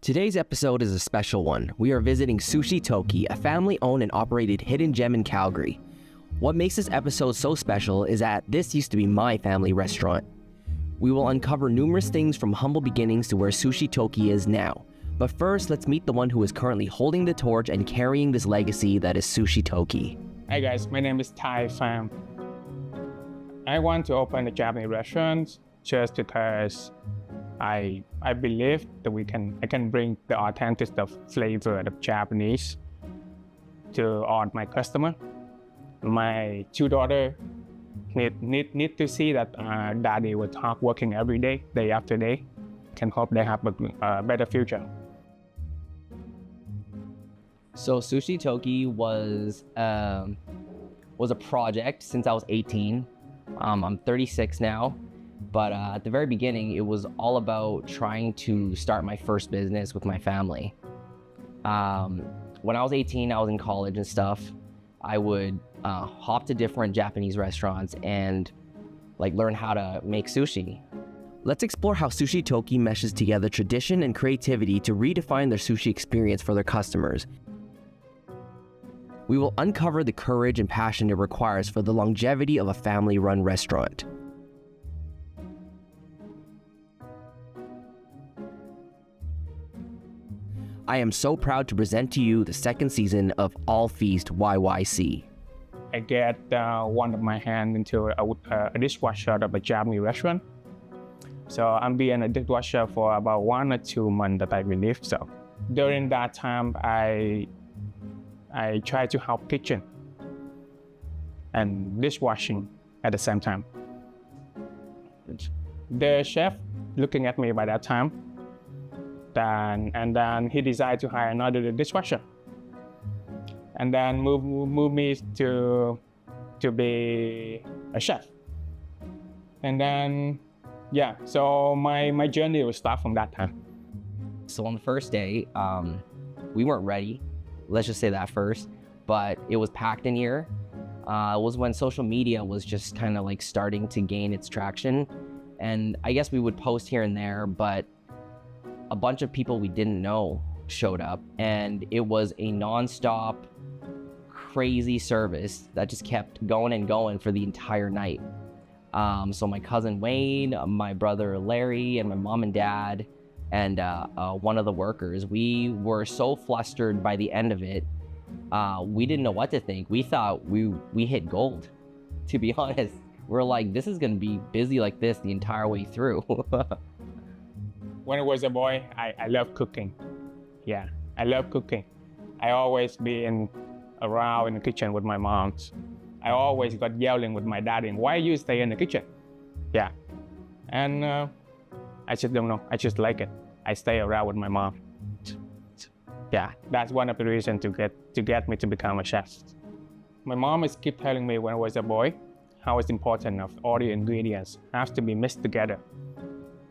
Today's episode is a special one. We are visiting Sushi Toki, a family-owned and operated hidden gem in Calgary. What makes this episode so special is that this used to be my family restaurant. We will uncover numerous things from humble beginnings to where Sushi Toki is now. But first, let's meet the one who is currently holding the torch and carrying this legacy that is Sushi Toki. Hi guys, my name is Thai Pham. I want to open a Japanese restaurant just because I believe that I can bring the authentic flavor of Japanese to all my customer. My two daughters need to see that daddy was hard working every day, day after day. Can hope they have a better future. So Sushi Toki was a project since I was 18. I'm 36 now. But at the very beginning, it was all about trying to start my first business with my family. When I was 18, I was in college and stuff. I would hop to different Japanese restaurants and learn how to make sushi. Let's explore how Sushi Toki meshes together tradition and creativity to redefine their sushi experience for their customers. We will uncover the courage and passion it requires for the longevity of a family-run restaurant. I am so proud to present to you the second season of Feast YYC. I get one of my hand into a dishwasher of a Japanese restaurant. So I'm being a dishwasher for about 1 or 2 months that I believe. So during that time, I try to help kitchen and dishwashing at the same time. The chef looking at me by that time, and then he decided to hire another dishwasher, and then move me to be a chef. And then so my journey will start from that time. So on the first day, we weren't ready. Let's just say that first, but it was packed in here. It was when social media was just kind of starting to gain its traction, and I guess we would post here and there, but a bunch of people we didn't know showed up, and it was a non-stop crazy service that just kept going and going for the entire night. So my cousin Wayne, my brother Larry, and my mom and dad, and one of the workers, we were so flustered by the end of it. We didn't know what to think. We thought we hit gold, to be honest. We're like, this is gonna be busy like this the entire way through. When I was a boy, I love cooking. Yeah, I love cooking. I always be around in the kitchen with my mom. I always got yelling with my dad, why you stay in the kitchen? Yeah, and I just don't know. I just like it. I stay around with my mom. Yeah, that's one of the reasons to get me to become a chef. My mom keep telling me when I was a boy how it's important of all the ingredients have to be mixed together.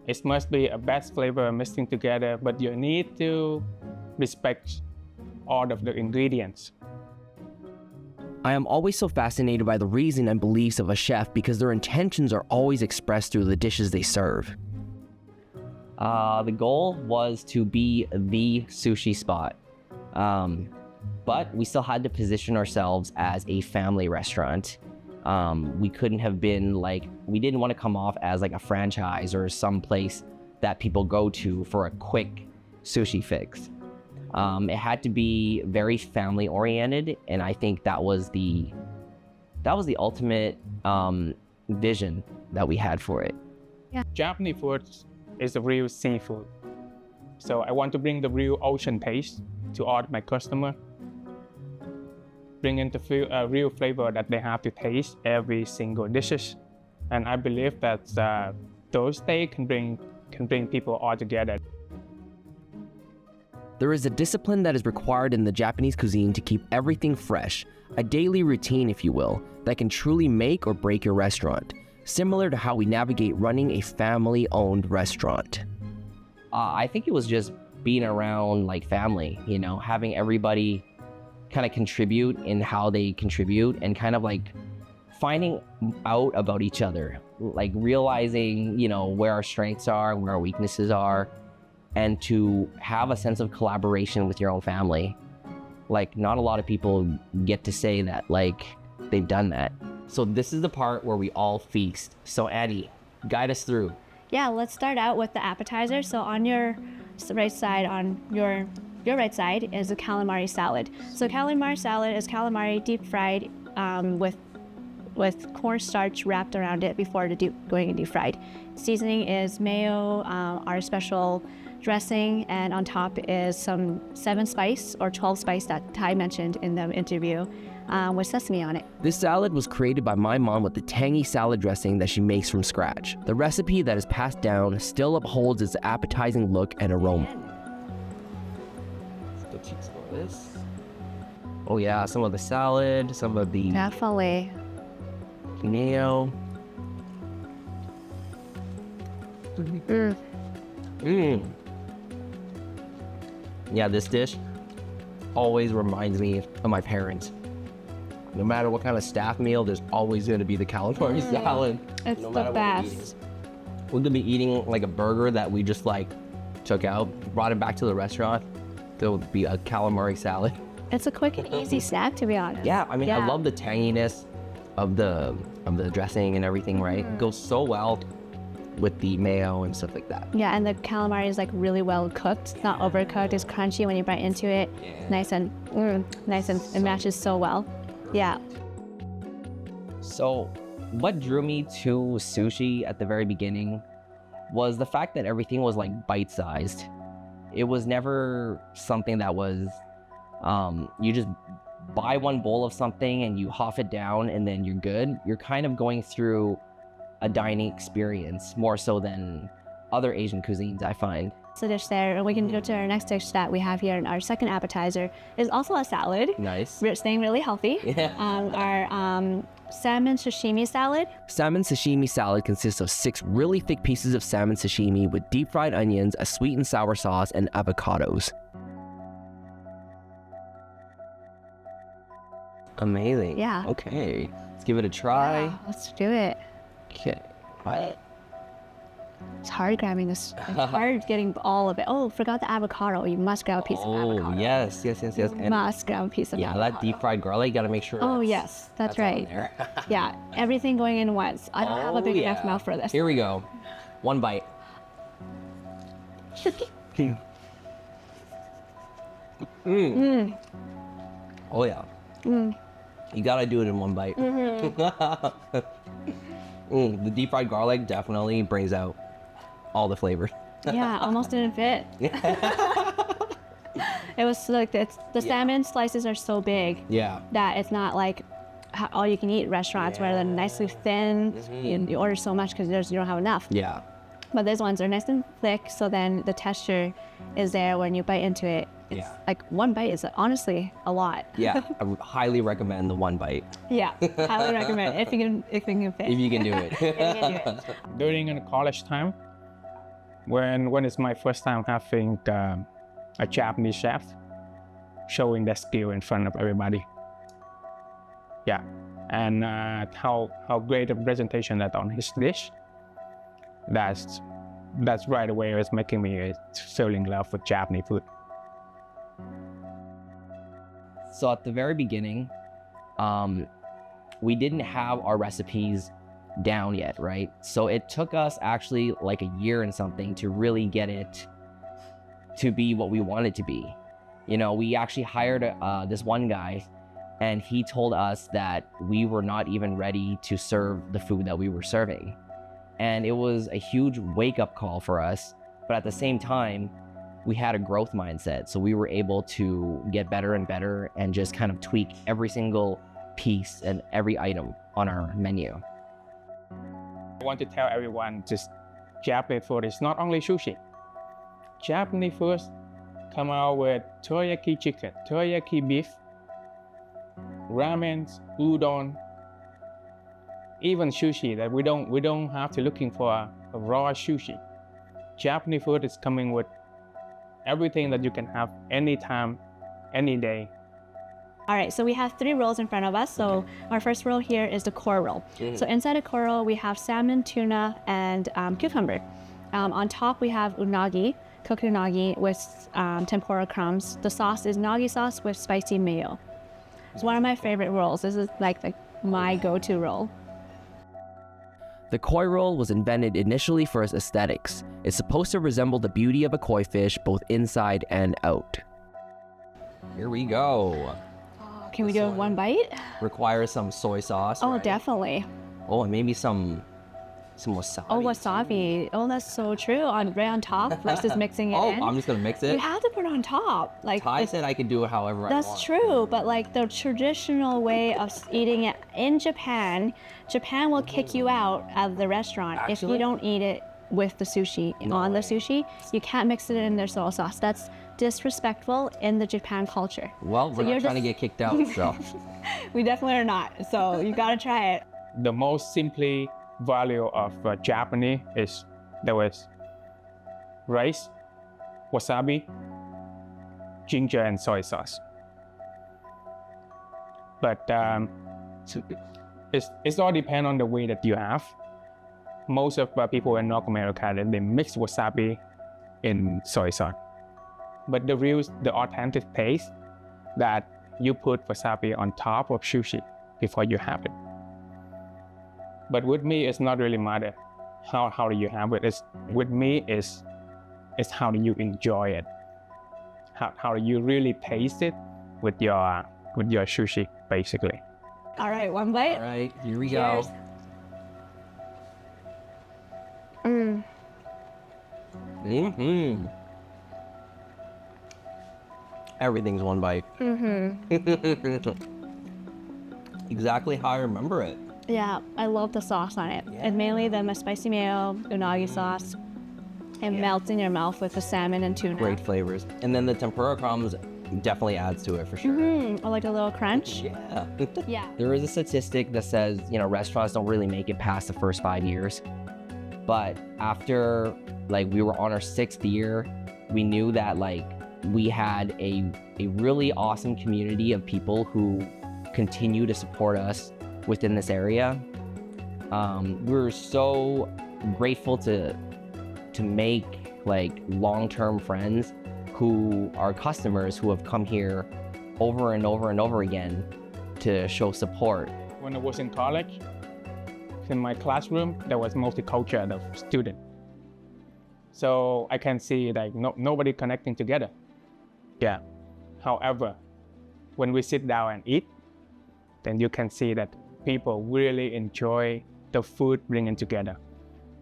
It must be a best flavor mixing together, but you need to respect all of the ingredients. I am always so fascinated by the reason and beliefs of a chef because their intentions are always expressed through the dishes they serve. The goal was to be the sushi spot, but we still had to position ourselves as a family restaurant. We couldn't have been we didn't want to come off as a franchise or some place that people go to for a quick sushi fix. It had to be very family oriented, and I think that was the ultimate vision that we had for it. Yeah. Japanese food is the real seafood. So I want to bring the real ocean taste to all my customers. Bring in the real flavor that they have to taste every single dishes. And I believe that those things can bring people all together. There is a discipline that is required in the Japanese cuisine to keep everything fresh, a daily routine, if you will, that can truly make or break your restaurant, similar to how we navigate running a family-owned restaurant. I think it was just being around family, having everybody kind of contribute in how they contribute and kind of finding out about each other, realizing, where our strengths are and where our weaknesses are, and to have a sense of collaboration with your own family. Like, not a lot of people get to say that, like, they've done that. So this is the part where we all feast. So Addie, guide us through. Yeah, let's start out with the appetizer. So on your right side, on your right side is a calamari salad. So calamari salad is calamari deep fried with cornstarch wrapped around it before going in deep fried. Seasoning is mayo, our special dressing, and on top is some 7 spice or 12 spice that Ty mentioned in the interview with sesame on it. This salad was created by my mom with the tangy salad dressing that she makes from scratch. The recipe that is passed down still upholds its appetizing look and aroma. Oh yeah, some of the salad, some of the Definitely. mayo. Yeah, this dish always reminds me of my parents. No matter what kind of staff meal, there's always going to be the calamari salad. It's no the best. We're going to be eating like a burger that we just like took out, brought it back to the restaurant. There will be a calamari salad. It's a quick and easy snack, to be honest. Yeah, I mean, I love the tanginess of the dressing and everything, right? It goes so well with the mayo and stuff like that. Yeah, and the calamari is like really well cooked. It's not overcooked. It's crunchy when you bite into it. Nice and it matches so well. Yeah. So what drew me to sushi at the very beginning was the fact that everything was like bite-sized. It was never something that was, you just buy one bowl of something and you huff it down and then you're good. You're kind of going through a dining experience more so than other Asian cuisines, I find. It's a dish there, and we can go to our next dish that we have here. And our second appetizer is also a salad. Nice. We're staying really healthy. Yeah. Our salmon sashimi salad. Salmon sashimi salad consists of 6 really thick pieces of salmon sashimi with deep fried onions, a sweet and sour sauce, and avocados. Amazing. Yeah. Okay. Let's give it a try. Yeah, let's do it. Okay. What? It's hard grabbing this. It's hard getting all of it. Oh, forgot the avocado. You must grab a piece of avocado. Oh, yes. You And must grab a piece of avocado. that deep fried garlic, you gotta make sure. Oh, yes. That's right. on there. Yeah, everything going in once. I don't have a big enough mouth for this. Here we go. One bite. Oh, yeah. You gotta do it in one bite. The deep fried garlic definitely brings out all the flavors. Yeah, almost didn't fit. It was like the salmon slices are so big Yeah. that it's not like all you can eat restaurants where they're nicely thin. You order so much because you don't have enough. Yeah. But these ones are nice and thick, so then the texture is there when you bite into it. It's like one bite is honestly a lot. Yeah. I would highly recommend the one bite. Yeah, highly recommend if you can fit. If you can do it. If you can do it. During in college time, when it's my first time having a Japanese chef showing their skill in front of everybody. Yeah, and how great a presentation that on his dish. That's right away was making me fall in love with Japanese food. So at the very beginning, we didn't have our recipes down yet, right? So it took us actually like a year and something to really get it to be what we wanted to be. You know, we actually hired this one guy, and he told us that we were not even ready to serve the food that we were serving. And it was a huge wake-up call for us, but at the same time, we had a growth mindset. So we were able to get better and better and just kind of tweak every single piece and every item on our menu. I want to tell everyone just Japanese food is not only sushi. Japanese food come out with teriyaki chicken, teriyaki beef, ramen, udon, even sushi that we don't have to looking for a raw sushi. Japanese food is coming with everything that you can have anytime, any day. All right, so we have 3 rolls in front of us. So our first roll here is the core roll. So inside a core roll, we have salmon, tuna, and cucumber. On top, we have unagi. cooked unagi with tempura crumbs. The sauce is unagi sauce with spicy mayo. It's one of my favorite rolls. This is like my go-to roll. The koi roll was invented initially for its aesthetics. It's supposed to resemble the beauty of a koi fish both inside and out. Here we go. Can we do one bite? Requires some soy sauce. Oh, right? definitely. Oh, and maybe some wasabi. Oh, wasabi. Oh, that's so true. Right on top versus mixing it in. Oh, I'm just gonna mix it. You have to put it on top. Like Ty said I could do it however I want. that's true, but like the traditional way of eating it in Japan will kick you out of the restaurant if you Actually? don't eat it with the sushi. On the sushi, you can't mix it in their soy sauce. That's disrespectful in the Japan culture. Well, we're not trying to get kicked out, so. We definitely are not. So you gotta try it. The most simply value of Japanese is there was rice, wasabi, ginger, and soy sauce. But it's all depend on the way that you have. Most of people in North America, they mix wasabi in soy sauce. But the authentic taste that you put wasabi on top of sushi before you have it. But with me, it's not really matter how do you have it. With me, it's how do you enjoy it. How do you really taste it with your sushi, basically. All right, one bite. All right, here we Cheers. go. Mm-hmm. Everything's one bite. Exactly how I remember it. Yeah, I love the sauce on it. And mainly the spicy mayo, unagi sauce. It melts in your mouth with the salmon and tuna. Great flavors. And then the tempura crumbs definitely adds to it for sure. Or like a little crunch. Yeah. Yeah. There is a statistic that says, restaurants don't really make it past the first 5 years. But after, we were on our 6th year, we knew that, we had a really awesome community of people who continue to support us within this area. We're so grateful to make long-term friends who are customers who have come here over and over and over again to show support. When I was in college, in my classroom, there was multicultural of student. So I can see nobody connecting together. Yeah. However, when we sit down and eat, then you can see that people really enjoy the food bringing together.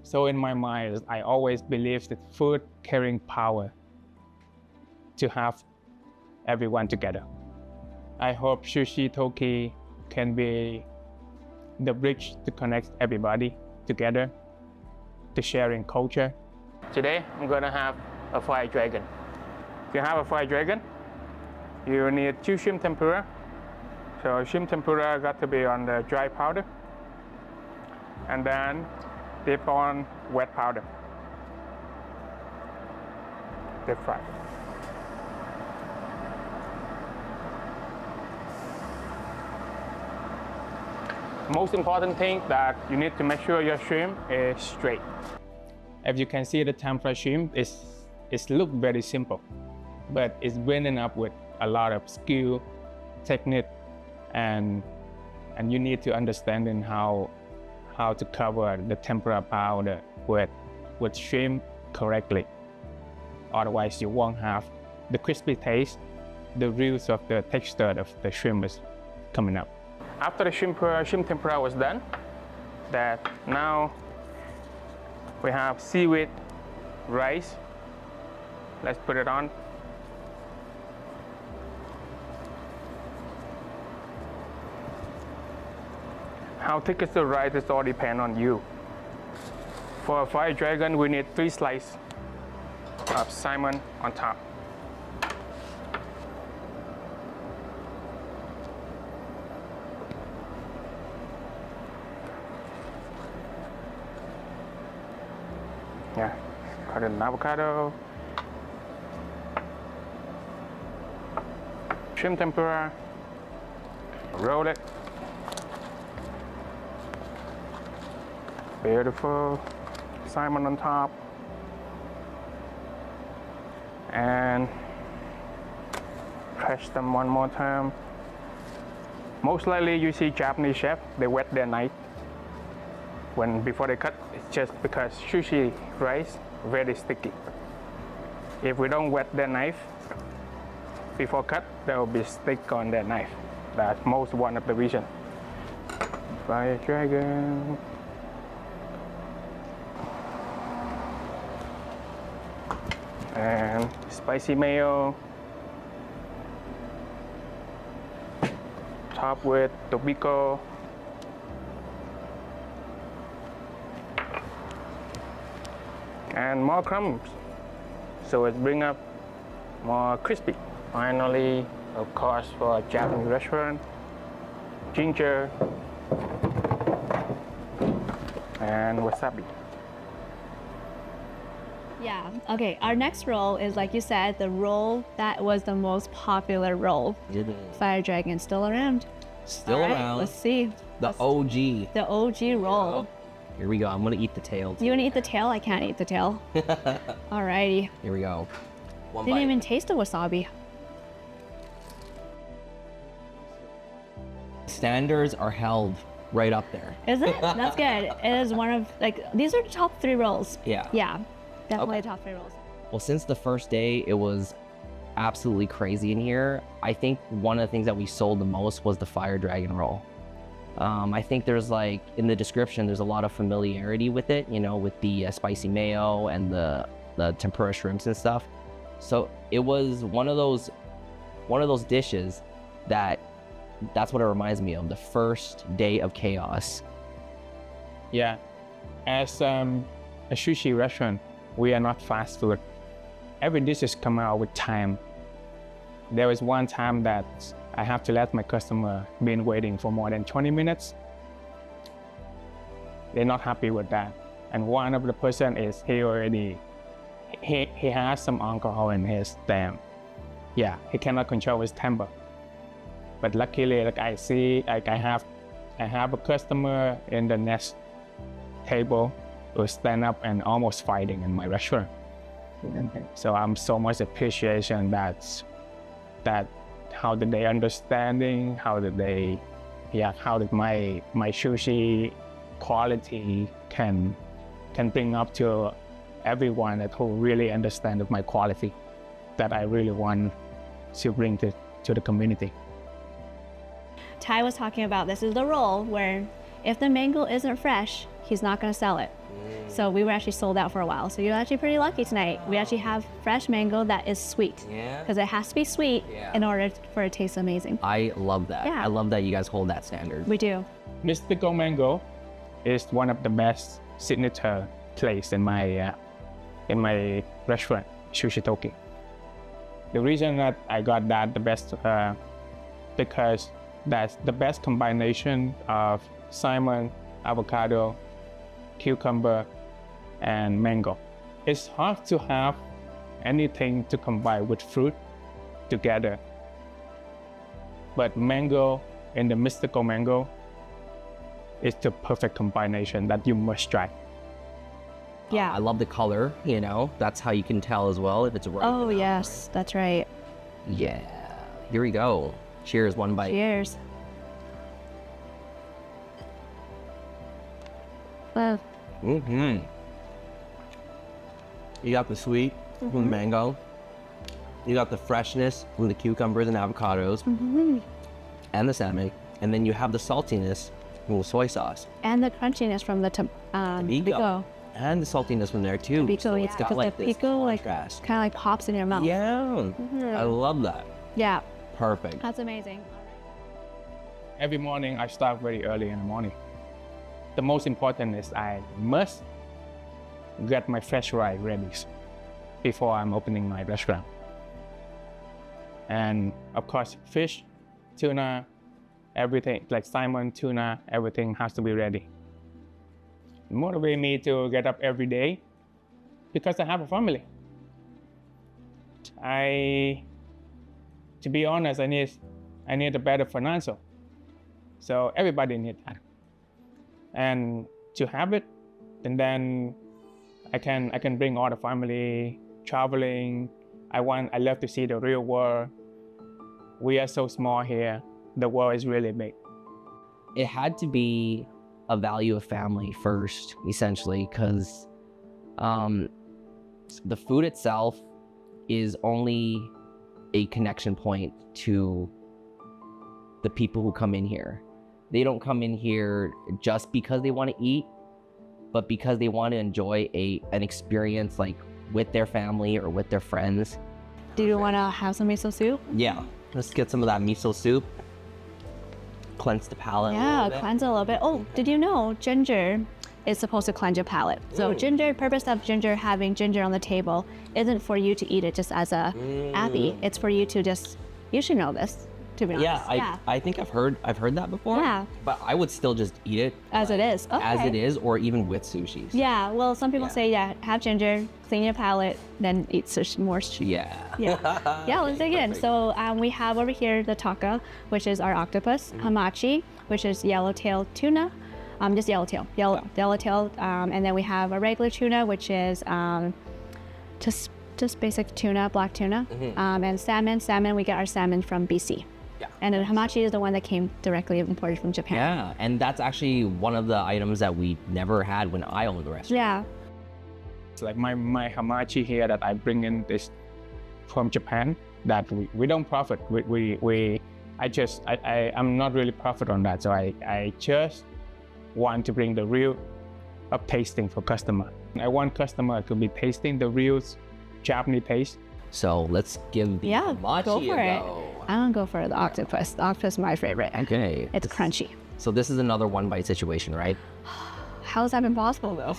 So in my mind, I always believe that food carrying power to have everyone together. I hope Sushi Toki can be the bridge to connect everybody together, to sharing culture. Today, I'm gonna have a fried dragon. If you have a fried dragon, you need 2 shrimp tempura. So shrimp tempura got to be on the dry powder, and then dip on wet powder. Deep fry. Most important thing that you need to make sure your shrimp is straight. As you can see, the tempura shrimp is look very simple, but it's blended up with a lot of skill, technique, and you need to understand in how to cover the tempura powder with shrimp correctly. Otherwise, you won't have the crispy taste, the roots of the texture of the shrimp is coming up. After the shrimp tempura was done, that now we have seaweed rice. Let's put it on. How thick is the rice is all depend on you. For a fried dragon, we need 3 slices of salmon on top. Yeah, cut in avocado. Shrimp tempura. Roll it. Beautiful salmon on top. and press them one more time. Most likely you see Japanese chef, they wet their knife before they cut. It's just because sushi rice very sticky. If we don't wet their knife before cut, there will be stick on their knife. That's one of the reasons. Fire dragon. And spicy mayo. Top with tobiko. And more crumbs. So it brings up more crispy. Finally, of course, for a Japanese restaurant, ginger and wasabi. Yeah. Okay. Our next roll is, like you said, the roll that was the most popular roll. Fire dragon still around. Still All right, around. Let's see. The OG. The OG roll. Here we go. I'm gonna eat the tail. Do you want to eat the tail? I can't eat the tail. Alrighty. Here we go. One Didn't bite. even taste the wasabi. Standards are held right up there. Is it? That's good. It is one of, these are the top 3 rolls. Yeah. Yeah. Definitely Okay. top 3 rolls. Well, since the first day, it was absolutely crazy in here. I think one of the things that we sold the most was the fire dragon roll. I think there's in the description, there's a lot of familiarity with it, with the spicy mayo and the tempura shrimps and stuff. So it was one of those dishes that's what it reminds me of, the first day of chaos. Yeah, as a sushi restaurant, we are not fast food. Every dish is come out with time. There was one time that I have to let my customer been waiting for more than 20 minutes. They're not happy with that. And one of the person is he has some alcohol in his stem. Yeah, he cannot control his temper. But luckily, I see, I have a customer in the next table who stand up and almost fighting in my restaurant. So I'm so much appreciation that how did they understanding, how did my sushi quality can bring up to everyone who really understand my quality that I really want to bring to the community. Ty was talking about this is the roll where if the mango isn't fresh, he's not going to sell it. So we were actually sold out for a while. So you're actually pretty lucky tonight. We actually have fresh mango that is sweet. Yeah. Because it has to be sweet in order for it to taste amazing. I love that. Yeah. I love that you guys hold that standard. We do. Mystical Mango is one of the best signature place in my restaurant, Sushi Toki. The reason that I got that the best because that's the best combination of salmon, avocado, cucumber, and mango. It's hard to have anything to combine with fruit together. But mango and the Mystical Mango is the perfect combination that you must try. Yeah. I love the color, that's how you can tell as well if it's right. Oh, yes, that's right. Yeah. Here we go. Cheers, one bite. Cheers. Well, Mm-hmm. You got the sweet from the mango. You got the freshness from the cucumbers and avocados and the salmon. And then you have the saltiness from the soy sauce. and the crunchiness from the pico. And the saltiness from there too. Pico, So yeah. it's got Because the this pico contrast. kind of pops in your mouth. Yeah. I love that. Yeah, Perfect. that's amazing. Every morning I start very early in the morning. The most important is I must get my fresh rice ready before I'm opening my restaurant. And of course, fish, tuna, everything, like salmon, tuna, everything has to be ready. It motivates me to get up every day because I have a family. To be honest, I need a better financial. So everybody needs that. And to have it, and then I can bring all the family traveling. I love to see the real world. We are so small here. The world is really big. It had to be a value of family first, essentially, because the food itself is only a connection point to the people who come in here. They don't come in here just because they want to eat, but because they want to enjoy an experience like with their family or with their friends. Do you want to have some miso soup? Yeah, let's get some of that miso soup. Cleanse the palate. Yeah, cleanse a little bit. Oh, did you know ginger is supposed to cleanse your palate? So ginger, purpose of ginger, having ginger on the table isn't for you to eat it just as a appy. It's for you to just, you should know this, to be honest. Yeah, I think I've heard that before. Yeah. But I would still just eat it As it is. Okay. as it is, or even with sushi. Yeah, well, some people say, have ginger, clean your palate, then eat more sushi. Yeah. Yeah. Yeah, let's dig in. So we have over here the taka, which is our octopus, hamachi, which is yellowtail tuna, just yellowtail, and then we have a regular tuna, which is just basic tuna, black tuna, and salmon. We get our salmon from BC. Yeah. And then hamachi is the one that came directly imported from Japan. Yeah, and that's actually one of the items that we never had when I owned the restaurant. Yeah. It's like my hamachi here that I bring in this from Japan that we don't profit. I'm not really profit on that. So I just want to bring the real of tasting for customer. I want customer to be tasting the real Japanese taste. So let's give the hamachi go for a it. go. I'm gonna go for the octopus. The octopus is my favorite. Okay. It's crunchy. So this is another one bite situation, right? How has that been possible though?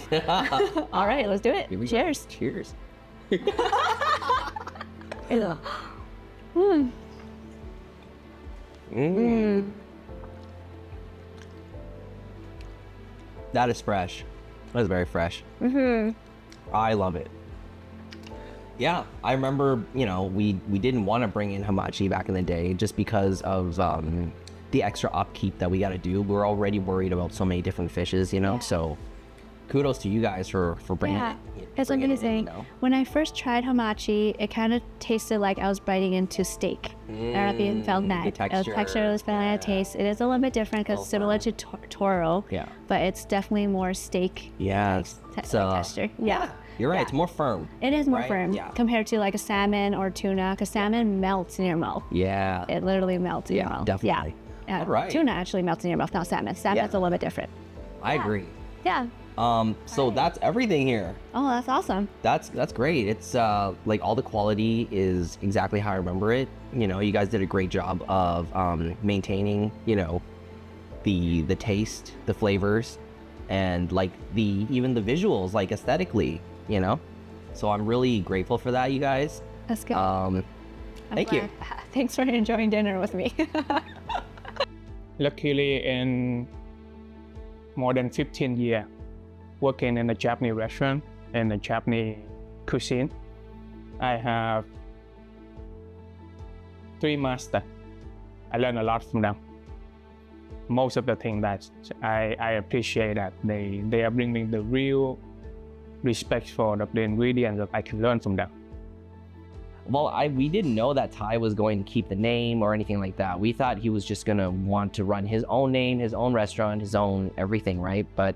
All right, let's do it. Here we go. Cheers. Cheers. That is fresh. That is very fresh. I love it. Yeah, I remember, we didn't want to bring in hamachi back in the day just because of the extra upkeep that we got to do. We're already worried about so many different fishes, so kudos to you guys for bringing it. It's amazing. When I first tried hamachi, it kind of tasted like I was biting into steak. I don't know if you felt that. The texture. The texture was feeling taste. It is a little bit different because similar to toro. Yeah. But it's definitely more steak. Yes. Texture. Yeah. You're right. It's more firm. It is more right? firm compared to like a salmon or tuna, because salmon melts in your mouth. Yeah. It literally melts in your mouth. Definitely. Yeah. All right. Tuna actually melts in your mouth, not salmon. Salmon's a little bit different. I agree. Yeah. So that's everything here. Oh, that's awesome. That's great. It's like all the quality is exactly how I remember it. You guys did a great job of maintaining, the taste, the flavors, and like even the visuals, like aesthetically, So I'm really grateful for that, you guys. That's good. Thank you. Thanks for enjoying dinner with me. Luckily, in more than 15 years working in a Japanese restaurant and a Japanese cuisine, I have 3 masters. I learned a lot from them. Most of the things that I appreciate that they are bringing the real respect for the ingredients that I can learn from them. Well, we didn't know that Ty was going to keep the name or anything like that. We thought he was just going to want to run his own name, his own restaurant, his own everything, right? But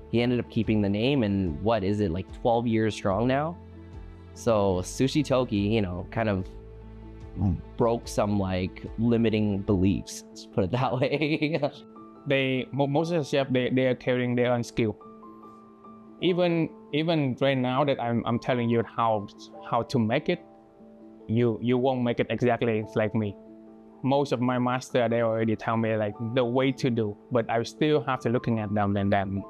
he ended up keeping the name, and what is it, like 12 years strong now? So Sushi Toki, kind of broke some like limiting beliefs, let's put it that way. Most of the chefs, they are carrying their own skill. Even right now that I'm telling you how to make it, you won't make it exactly like me. Most of my master, they already tell me like the way to do, but I still have to looking at them and then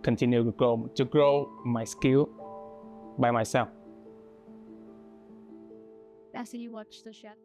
continue to grow my skill by myself. After you watch the chef.